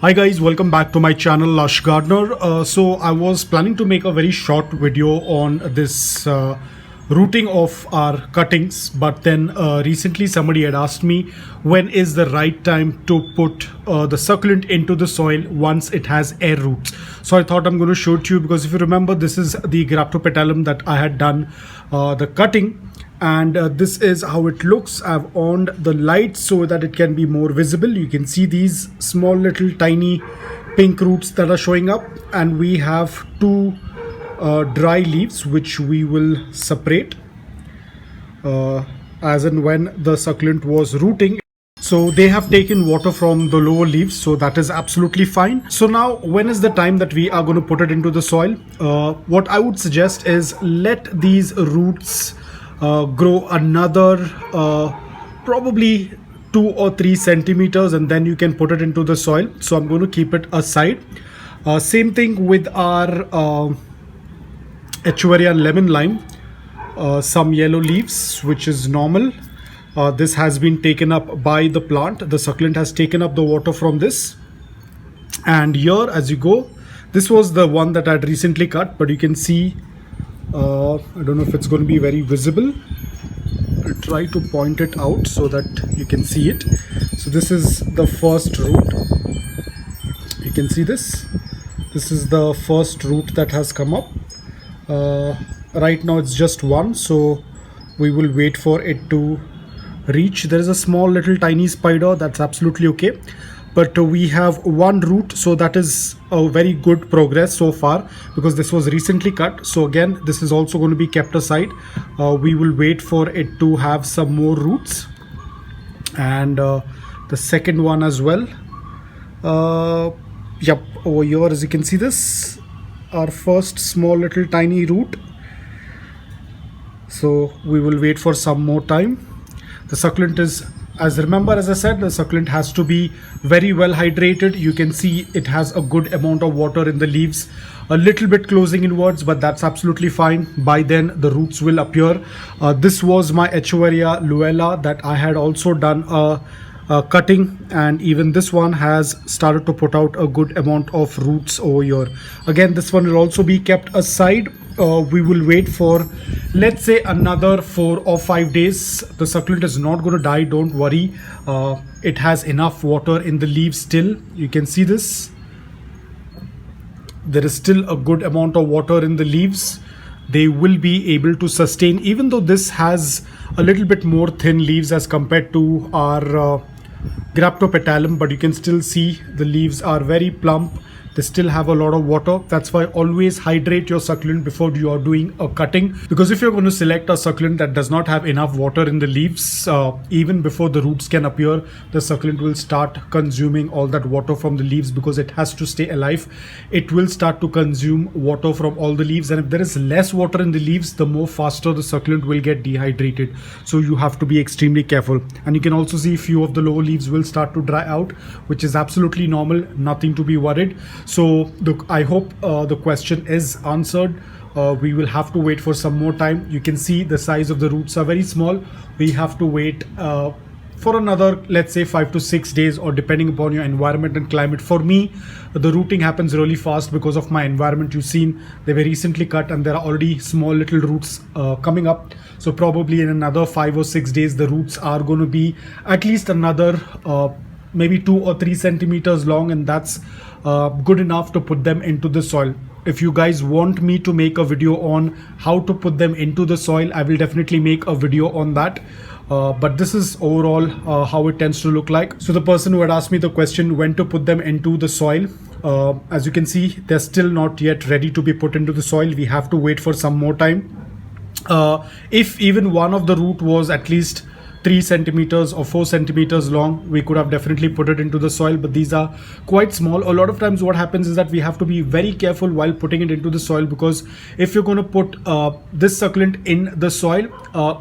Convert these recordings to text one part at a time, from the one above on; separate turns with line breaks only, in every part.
Hi guys, welcome back to my channel Lush Gardener. So I was planning to make a very short video on this rooting of our cuttings, but then recently somebody had asked me when is the right time to put the succulent into the soil once it has air roots. So I thought I'm going to show it to you, because if you remember, this is the Graptopetalum that I had done the cutting, and this is how it looks. I've on the light so that it can be more visible. You can see these small little tiny pink roots that are showing up, and we have two dry leaves which we will separate as and when the succulent was rooting. So they have taken water from the lower leaves, so that is absolutely fine. So now when is the time that we are going to put it into the soil? What I would suggest is let these roots grow another probably 2 or 3 centimeters, and then you can put it into the soil. So I'm going to keep it aside. Same thing with our Echeveria lemon lime. Some yellow leaves, which is normal. This has been taken up by the plant. The succulent has taken up the water from this, and here as you go, this was the one that I'd recently cut, but you can see I don't know if it's going to be very visible. I'll try to point it out so that you can see it. So this is the first root. You can see this. This is the first root that has come up. Right now it's just one, so we will wait for it to reach. There is a small little tiny spider. That's absolutely okay, but we have one root, so that is a very good progress so far, because this was recently cut. So again, this is also going to be kept aside. We will wait for it to have some more roots, and the second one as well. Yep, over here as you can see, this our first small little tiny root. So we will wait for some more time. The succulent is, as I said, the succulent has to be very well hydrated. You can see it has a good amount of water in the leaves, a little bit closing inwards, but that's absolutely fine. By then the roots will appear. This was my Echeveria luella that I had also done a cutting, and even this one has started to put out a good amount of roots over here. Again, this one will also be kept aside. We will wait for, let's say, another 4 or 5 days. The succulent is not going to die, don't worry. It has enough water in the leaves still. You can see this. There is still a good amount of water in the leaves. They will be able to sustain, even though this has a little bit more thin leaves as compared to our Graptopetalum, but you can still see the leaves are very plump. They still have a lot of water. That's why always hydrate your succulent before you are doing a cutting, because if you're going to select a succulent that does not have enough water in the leaves, even before the roots can appear, the succulent will start consuming all that water from the leaves, because it has to stay alive. It will start to consume water from all the leaves, and if there is less water in the leaves, the more faster the succulent will get dehydrated. So you have to be extremely careful. And you can also see a few of the lower leaves will start to dry out, which is absolutely normal, nothing to be worried. So I hope the question is answered. We will have to wait for some more time. You can see the size of the roots are very small. We have to wait for another, let's say, 5 to 6 days, or depending upon your environment and climate. For me, the rooting happens really fast because of my environment. You've seen they were recently cut and there are already small little roots coming up. So probably in another 5 or 6 days, the roots are going to be at least another maybe 2 or 3 centimeters long, and that's good enough to put them into the soil. If you guys want me to make a video on how to put them into the soil, I will definitely make a video on that. But this is overall how it tends to look like. So the person who had asked me the question when to put them into the soil, as you can see, they're still not yet ready to be put into the soil. We have to wait for some more time. If even one of the root was at least 3 centimeters or 4 centimeters long, we could have definitely put it into the soil, but these are quite small. A lot of times what happens is that we have to be very careful while putting it into the soil, because if you're going to put this succulent in the soil,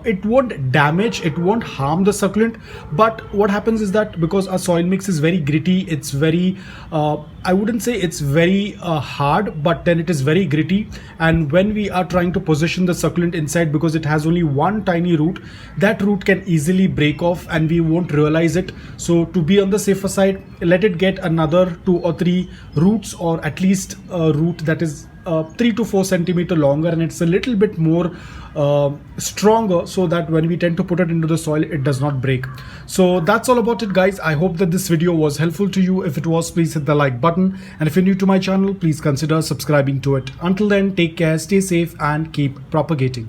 it won't damage, it won't harm the succulent. But what happens is that because our soil mix is very gritty, it's very I wouldn't say it's very hard, but then it is very gritty, and when we are trying to position the succulent inside, because it has only one tiny root, that root can easily easily break off and we won't realize it. So to be on the safer side, let it get another 2 or 3 roots, or at least a root that is 3 to 4 centimeter longer and it's a little bit more stronger, so that when we tend to put it into the soil, it does not break. So that's all about it, guys. I hope that this video was helpful to you. If it was, please hit the like button, and if you're new to my channel, please consider subscribing to it. Until then, take care, stay safe, and keep propagating.